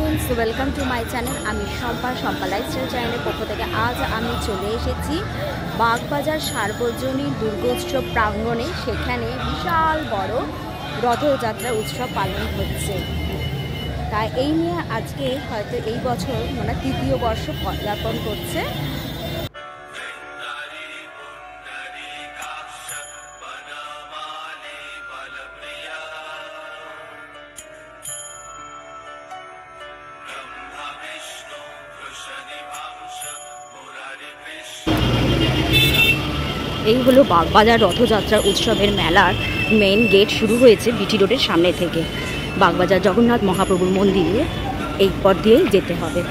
Friends, welcome to my channel. আমি Shampa lifestyle চ্যানেলের পক্ষ থেকে আজ আমি চলে এসেছি বাগবাজার সার্বজনীন দুর্গোৎসব প্রাঙ্গণে। সেখানে বিশাল বড় রথযাত্রা উৎসব পালন হচ্ছে। তাই এই নিয়ে আজকে হয়তো এই বছর মানে তৃতীয় বর্ষ পদার্পণ করছে। এই হলো বাগবাজার রথযাত্রা উৎসবের মেলার মেইন গেট। শুরু হয়েছে বিটি রোডের সামনে থেকে। বাগবাজার জগন্নাথ মহাপ্রভুর মন্দিরে এই পথ দিয়েই যেতে হবে।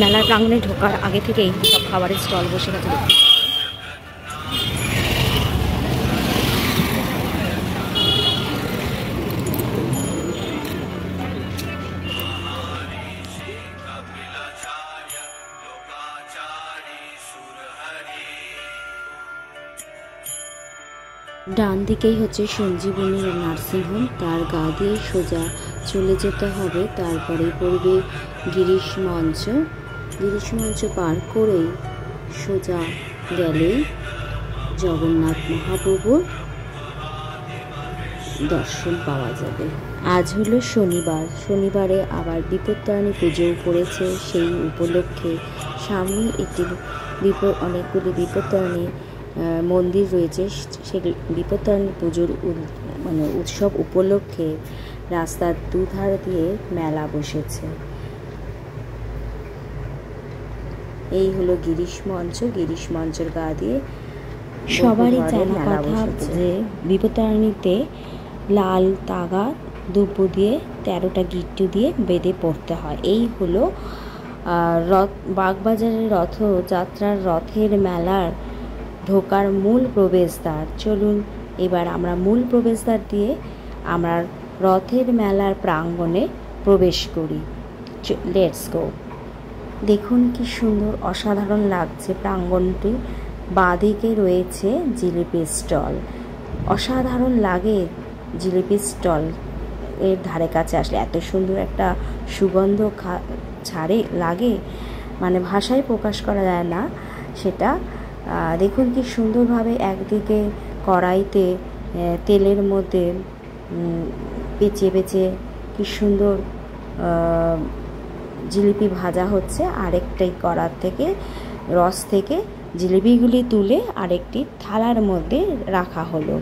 মেলার প্রাঙ্গণে ঢোকার আগে থেকেই সব খাবারের স্টল বসে গেছে। ডান দিকেই হচ্ছে সঞ্জীবনী নার্সিংহোম। তার গা দিয়ে সোজা চলে যেতে হবে। তারপরে পড়বে গিরিশ মঞ্চ পার করেই সোজা গেলেই জগন্নাথ মহাপ্রভুর দর্শন পাওয়া যাবে। আজ হলো শনিবারে আবার বিপত্তারিণী পুজোও পড়েছে। সেই উপলক্ষে সামনে অনেকগুলি বিপত্তারিণী মন্দির রয়েছে। সেই বিপত্তারিণী পুজোর উৎসব উপলক্ষে রাস্তার দুধার দিয়ে মেলা বসেছে। এই হলো গিরিশ মঞ্চের গা দিয়ে সবারই জানা কথা যে বিপত্তারিণীতে লাল তাগা দুব্বো দিয়ে 13টা গিট্টু দিয়ে বেঁধে পড়তে হয়। এই হলো বাগবাজারের রথযাত্রার রথের মেলার ঢোকার মূল প্রবেশদ্বার। চলুন এবার আমরা মূল প্রবেশদ্বার দিয়ে আমরা রথের মেলার প্রাঙ্গণে প্রবেশ করি। Let's go. দেখুন কি সুন্দর, অসাধারণ লাগছে প্রাঙ্গণটি। বাঁদিকে রয়েছে জিলিপির স্টল। অসাধারণ লাগে জিলিপির স্টল এর ধারে কাছে আসলে। এত সুন্দর একটা সুগন্ধ লাগে, মানে ভাষায় প্রকাশ করা যায় না সেটা। দেখুন কি সুন্দরভাবে একদিকে কড়াইতে তেলের মধ্যে পেঁচে কি সুন্দর জিলিপি ভাজা হচ্ছে। আরেকটাই কড়ার থেকে রস থেকে জিলিপিগুলি তুলে আরেকটি থালার মধ্যে রাখা হলো।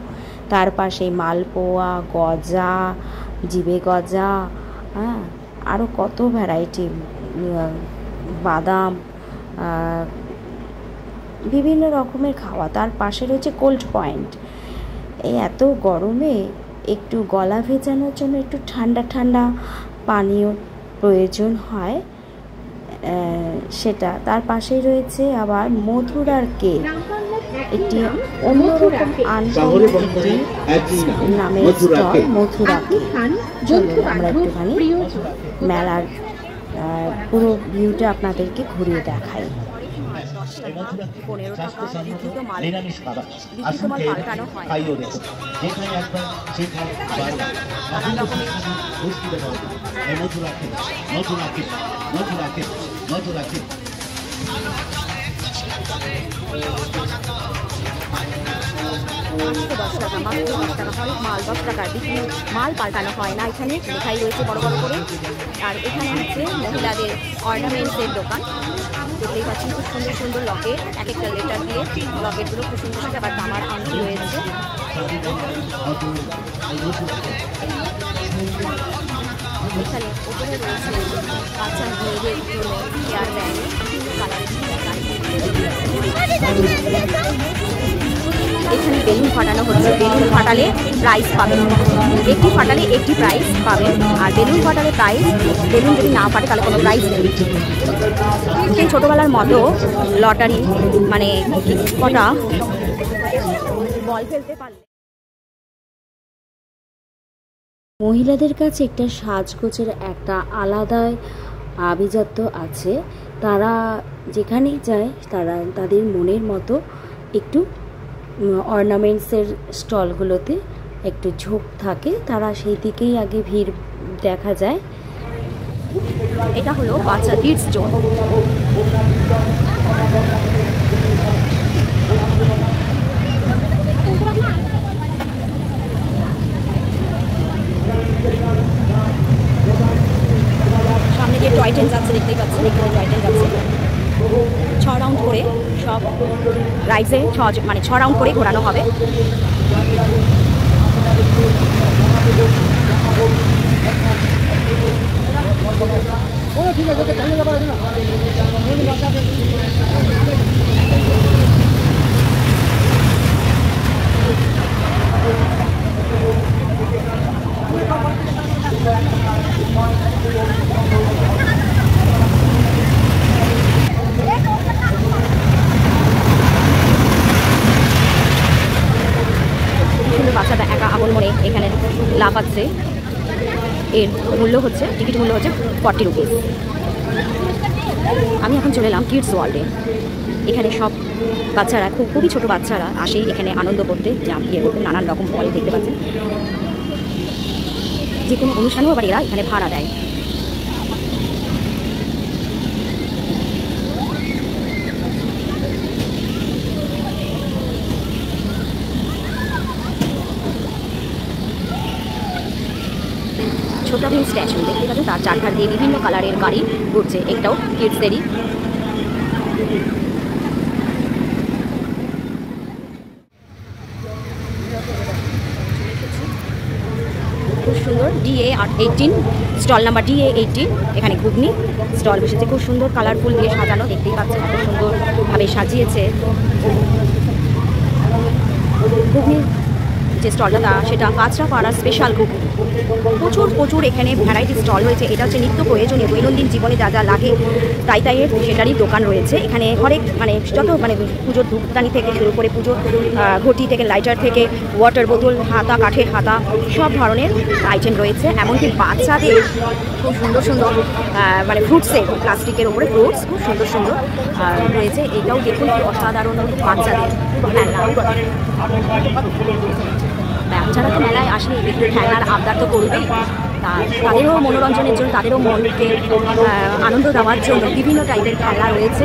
তার পাশে মালপোয়া, গজা, জিবে গজা, আরও কত ভ্যারাইটি, বাদাম, বিভিন্ন রকমের খাওয়া। তার পাশে রয়েছে কোল্ড পয়েন্ট। এই এত গরমে একটু গলা ভেজানোর জন্য একটু ঠান্ডা পানীয় প্রয়োজন হয়, সেটা। তার পাশেই রয়েছে আবার মথুরার কেক, একটি অন্যরকম নামের স্টল মথুরা কেক। চলুন আমরা একটুখানি মেলার পুরো ভিউটা আপনাদেরকে ঘুরিয়ে দেখাই। 15 টাকা লিখিত মাল পাল্টানো হয়। মাল 10 টাকা মাল পাল্টানো হয় না। এখানে লেখাই রয়েছে বড় করে। আর এখানে হচ্ছে মহিলাদের অর্নামেন্টসের দোকান। দেখতেই পাচ্ছেন খুব সুন্দর লকেট, এক একটা লেটার দিয়ে লকেটগুলো খুব সুন্দর। আবার তামার আংটি রয়েছে। এখানে ওপরে রয়েছে বাচ্চা মেয়েদের জন্য হেয়ার ব্যান্ড, এখানে বেলুন ফাটানো হচ্ছে। বেলুন ফাটালে প্রাইজ পাবেন, একটি ফাটালে একটি প্রাইজ পাবেন। আর বেলুন ফাটালে প্রাইজ, বেলুন যদি না ফাটে তাহলে কোনো প্রাইজ নেই। সেই ছোটোবেলার মতো লটারি, মানে কটা বল ফেলতে পারলে। মহিলাদের কাছে একটা সাজগোজের একটা আলাদা আভিজাত্য আছে। তারা যেখানেই যায় তারা তাদের মনের মতো একটু অর্নামেন্টসের স্টলগুলোতে একটু ঝোঁক থাকে, তারা সেই দিকেই আগে ভিড় দেখা যায়। এটা হলো বাচ্চা কিডস জোন। সামনে যে টয় ট্রেন যাচ্ছে দেখতেই পাচ্ছেন, এখানে টয় ট্রেন যাচ্ছে 6 রাউন্ড করে, সব রাইডসে 6 রাউন্ড করে ঘোরানো হবে। বাচ্চাটা একা আপন মনে এখানে লাফাচ্ছে। এর মূল্য হচ্ছে, টিকিট মূল্য হচ্ছে 40 রুপিস। আমি এখন চলে এলাম কিডস ওয়ার্ল্ডে। এখানে সব বাচ্চারা, খুবই ছোট বাচ্চারা আসে এখানে আনন্দ করতে, ইয়ে করতে, নানান রকম ফল দেখতে পাচ্ছেন। যে কোনো অনুষ্ঠানেও আবার এরা এখানে ভাড়া দেয়। ছোট ভীম স্ট্যাচু দেখতে পাচ্ছেন, তার চারধার দিয়ে বিভিন্ন কালারের গাড়ি ঘুরছে। একটাও কিডসদেরই। খুব সুন্দর DA18 স্টল নাম্বার DA18। এখানে ঘুগনি স্টল বসেছে, খুব সুন্দর কালারফুল দিয়ে সাজানো, দেখতেই পাচ্ছেন খুব সুন্দরভাবে সাজিয়েছে। ঘুগনি যে স্টলটা সেটা কাঁচরাপাড়া স্পেশাল ঘুগনি। প্রচুর এখানে ভ্যারাইটি স্টল রয়েছে। এটা হচ্ছে নিত্য প্রয়োজনীয় দৈনন্দিন জীবনে যা যা লাগে তাই সেটারই দোকান রয়েছে এখানে। হরেক যত পুজোর ধূপদানি থেকে শুরু করে পুজোর ঘটি থেকে, লাইটার থেকে, ওয়াটার বোতল, হাতা, কাঠের হাতা, সব ধরনের আইটেম রয়েছে। এমনকি বাচ্চাদের খুব সুন্দর ফ্রুটসের, প্লাস্টিকের ওপরে ফ্রুটস খুব সুন্দর রয়েছে। এটাও দেখুন কি অসাধারণ বাচ্চাদের খেলনা। বাচ্চারা তো মেলায় আসলে একটু খেলনার আবদার তো করবেই, তাদেরও মনোরঞ্জনের জন্য, তাদেরও মনকে আনন্দ দেওয়ার জন্য বিভিন্ন টাইপের খেলনা রয়েছে।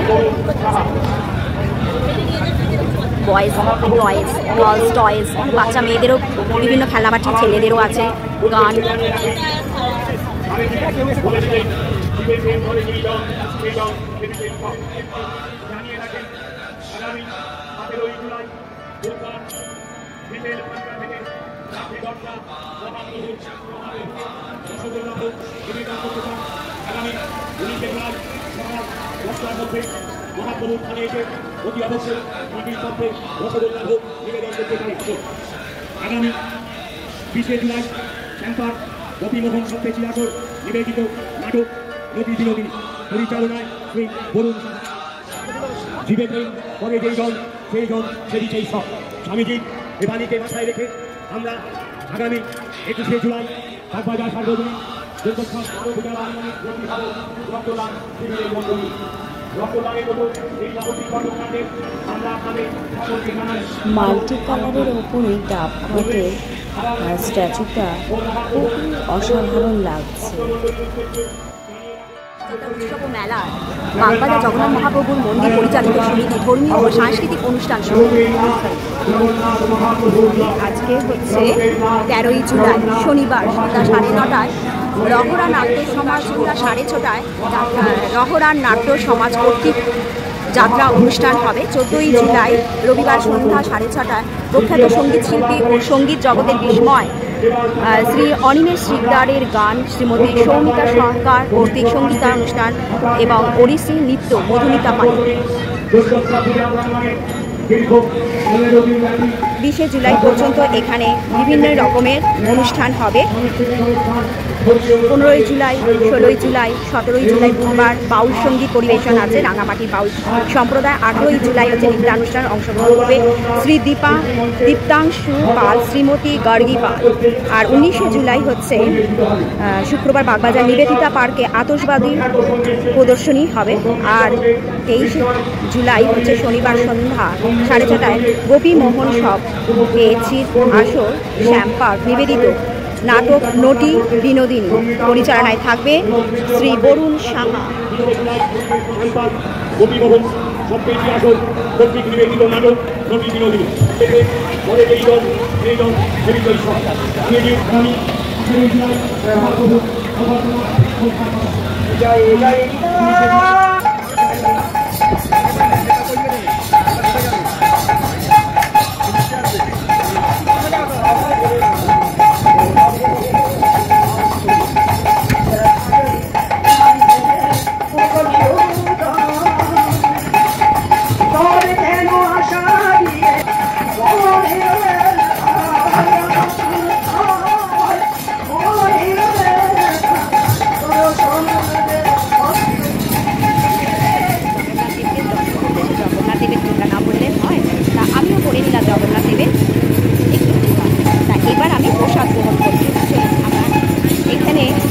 টয়েস, বাচ্চা মেয়েদেরও বিভিন্ন খেলনাবাটি, ছেলেদেরও আছে, গান। আগামী 20 জুলাই শ্যামপার গোপীমোহন সত্যে চিরাচর নিবেদিত নাটক নদী বিনোদিনী পরিচালনায় শ্রী বরুণ জীবের পরে যেই দল সেই দল সেই সব স্বামীজির এ বাণীকে মাথায় রেখে আমরা আগামী 21 জুলাই বাগবাজার সার্বজনীন দুর্গোৎসব রক্তদান শিবিরের মন্ডলী মাল্টি কালারের ওপরে ডাবঘটের স্ট্যাচুটা খুবই অসাধারণ লাগছে। উৎসব ও মেলা বাগবাজার জগন্নাথ মহাপ্রভুর মন্দির পরিচালিত সমিতি ধর্মীয় ও সাংস্কৃতিক অনুষ্ঠান শুরু। আজকে হচ্ছে 13ই জুলাই শনিবার সন্ধ্যা 9:30টায় রহরা নাট্য সমাজ, সন্ধ্যা 6:30টায় রহরা নাট্য সমাজ কর্তৃক যাত্রা অনুষ্ঠান হবে। 14ই জুলাই রবিবার সন্ধ্যা 6:30টায় প্রখ্যাত সঙ্গীত শিল্পী ও সঙ্গীত জগতের বিস্ময় শ্রী অনিমেষ শিকদারের গান, শ্রীমতী সৌমিতা সরকার কর্তৃক সঙ্গীতানুষ্ঠান এবং ওড়িশি নৃত্য মধুমিতা পাল। 20শে জুলাই পর্যন্ত এখানে বিভিন্ন রকমের অনুষ্ঠান হবে। 15ই জুলাই, 16ই জুলাই, 17ই জুলাই বুধবার বাউল সঙ্গীত পরিবেশন আছে, রাঙামাটি বাউল সম্প্রদায়। 18ই জুলাই হচ্ছে নৃত্যানুষ্ঠান, অংশগ্রহণ করবে শ্রী দীপ্তাংশু পাল, শ্রীমতী গার্গী পাল। আর 19শে জুলাই হচ্ছে শুক্রবার বাগবাজার নিবেদিতা পার্কে আতশবাদী প্রদর্শনী হবে। আর 23শে জুলাই হচ্ছে শনিবার সন্ধ্যা 4:30টায় গোপী মোহন সব পেয়েছির আসর শ্যাম পার্ক নিবেদিত নাটক নটি বিনোদিনী পরিচালনায় থাকবে শ্রী বরুণ সাহা।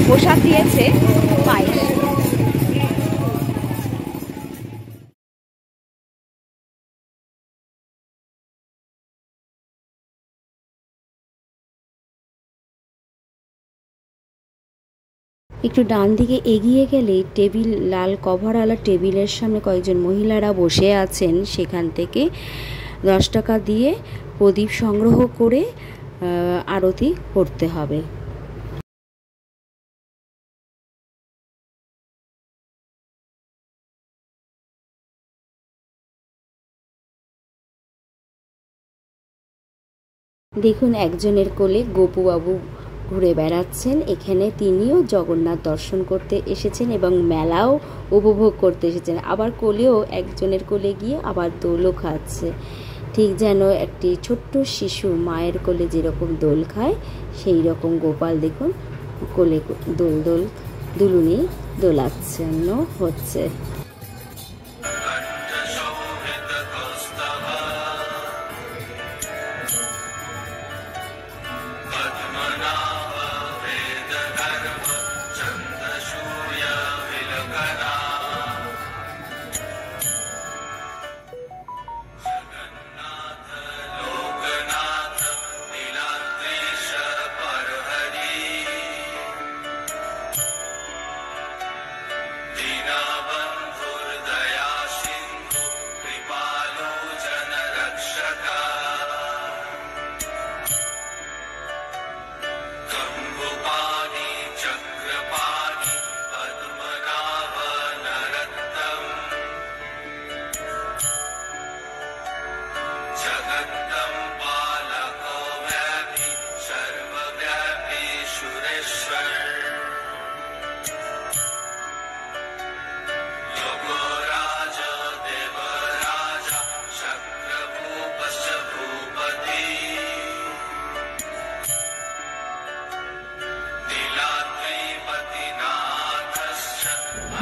প্রসাদ দিয়েছে পায়েস। একটু ডান দিকে এগিয়ে গেলে টেবিল, লাল কভারওয়ালা টেবিলের সামনে কয়েকজন মহিলারা বসে আছেন। সেখান থেকে 10 টাকা দিয়ে প্রদীপ সংগ্রহ করে আরতি করতে হবে। দেখুন, একজনের কোলে গোপুবাবু ঘুরে বেড়াচ্ছেন। এখানে তিনিও জগন্নাথ দর্শন করতে এসেছেন এবং মেলাও উপভোগ করতে এসেছেন। আবার কোলেও একজনের কোলে গিয়ে আবার দোলও খাচ্ছে, ঠিক যেন একটি ছোট্ট শিশু মায়ের কোলে যেরকম দোল খায় সেই রকম গোপাল দেখুন কোলে দুলুনি দোলাচ্ছেন হচ্ছে।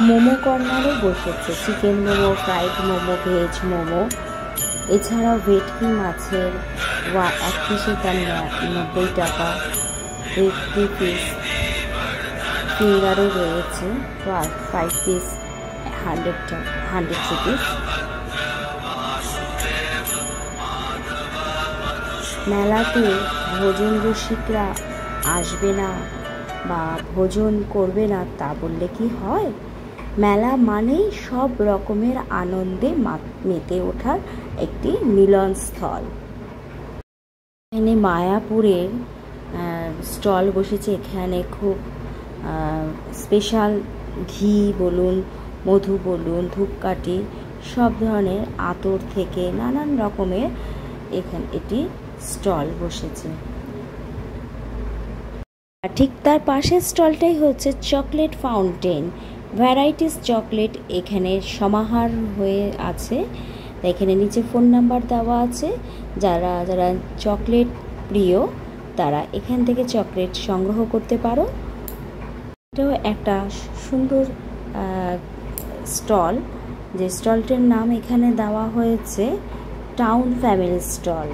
মোমো কর্নারও বসেছে, chicken momo, fried momo, veg momo, এছাড়াও ভেটকি মাছের এক পিসের দাম 90 টাকা, ভেটকি পিস ফিঙ্গারও রয়েছে 5 পিস 100 রুপিস। মেলাতে ভোজন রসিকরা আসবে না বা ভোজন করবে না তা বললে কি হয়? মেলা মানেই সব রকমের আনন্দে মেতে ওঠার একটি মিলনস্থল। এখানে মায়াপুরের স্টল বসেছে। এখানে খুব স্পেশাল ঘি বলুন, মধু বলুন, ধূপকাঠি, সব ধরনের আতর থেকে নানান রকমের এটি স্টল বসেছে। ঠিক তার পাশের স্টলটাই হচ্ছে চকলেট ফাউন্টেন। ভ্যারাইটিস চকলেট এখানে সমাহার হয়ে আছে। তাই এখানে নিচে ফোন নাম্বার দেওয়া আছে। যারা যারা চকলেট প্রিয় তারা এখান থেকে চকলেট সংগ্রহ করতে পারো। এটাও একটা সুন্দর স্টল, যে স্টলটির নাম এখানে দেওয়া হয়েছে টাউন ফ্যামিলি স্টল।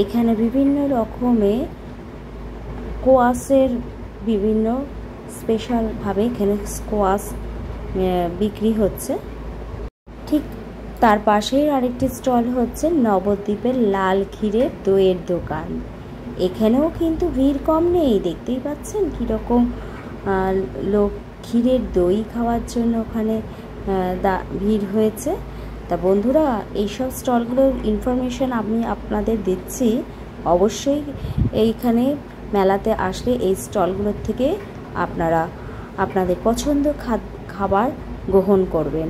এখানে বিভিন্ন রকমের স্কোয়াশের বিভিন্ন স্পেশালভাবে এখানে স্কোয়াশ বিক্রি হচ্ছে। ঠিক তার পাশেই আরেকটি স্টল হচ্ছে নবদ্বীপের লাল ক্ষীরের দইয়ের দোকান। এখানেও কিন্তু ভিড় কম নেই, দেখতেই পাচ্ছেন কীরকম লোক ক্ষীরের দই খাওয়ার জন্য ওখানে ভিড় হয়েছে। তা বন্ধুরা, এইসব স্টলগুলোর ইনফরমেশন আমি আপনাদের দিচ্ছি। অবশ্যই এইখানে মেলাতে আসলে এই স্টলগুলোর থেকে আপনারা আপনাদের পছন্দ খাবার গ্রহণ করবেন।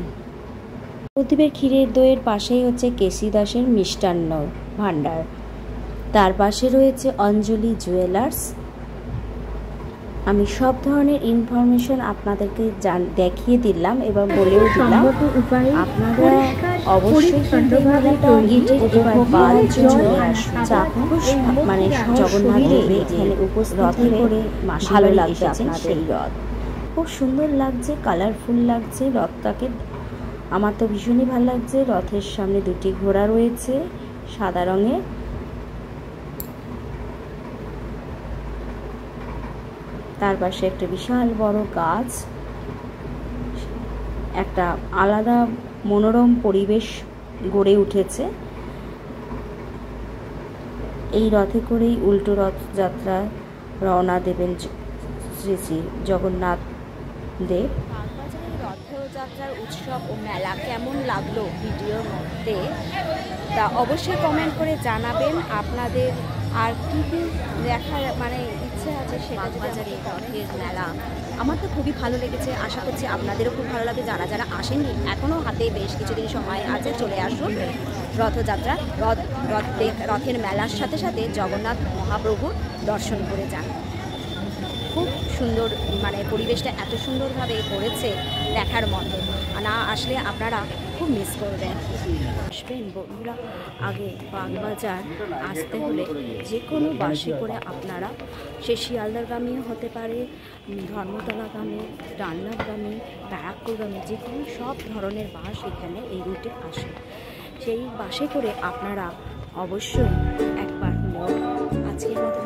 নবদ্বীপের ক্ষীরের দইয়ের পাশেই হচ্ছে কেসি দাসের মিষ্টান্ন ভাণ্ডার, তার পাশে রয়েছে অঞ্জলি জুয়েলার্স। আমি সব ধরনের ইনফরমেশন আপনাদেরকে দেখিয়ে দিলাম এবং বলেও দিলাম। আপনারা অবশ্যই কিন্তু মানে জগন্নাথ দেবের এখানে উপস্থিত করে ভালো লাগছে আপনাদের। রথ খুব সুন্দর লাগছে, কালারফুল লাগছে রথটাকে। আমার তো ভীষণই ভালো লাগছে। রথের সামনে দুটি ঘোড়া রয়েছে সাদা রঙের। তার পাশে একটা বিশাল বড় গাছ, একটা আলাদা মনোরম পরিবেশ গড়ে উঠেছে। এই রথে করেই উল্টো রথযাত্রা রওনা দেবেন শ্রী শ্রী জগন্নাথ দেব। রথযাত্রার উৎসব ও মেলা কেমন লাগলো ভিডিওর মধ্যে তা অবশ্যই কমেন্ট করে জানাবেন। আপনাদের আর কী কী দেখার মানে ইচ্ছে আছে সেটা। বাজারে রথের মেলা আমার তো খুবই ভালো লেগেছে, আশা করছি আপনাদেরও খুব ভালো লাগে। যারা যারা আসেননি এখনও হাতে বেশ কিছুদিন সময় আছে, চলে আসুন রথযাত্রা। রথের মেলার সাথে সাথে জগন্নাথ মহাপ্রভুর দর্শন করে যান। খুব সুন্দর, মানে পরিবেশটা এত সুন্দরভাবে করেছে দেখার মতো। না আসলে আপনারা খুব মিস করবেন। আসবেন বন্ধুরা। আগে বাগবাজার আসতে হলে যে কোনো বাসে করে আপনারা, সে শিয়ালদারগামীও হতে পারে, ধর্মতলাগামী, ডানলপগামী, ব্যারাকপুরগামী, যে কোনো সব ধরনের বাস এখানে এই রুটে আসে। সেই বাসে করে আপনারা অবশ্যই একবার হলেও আজকের মতো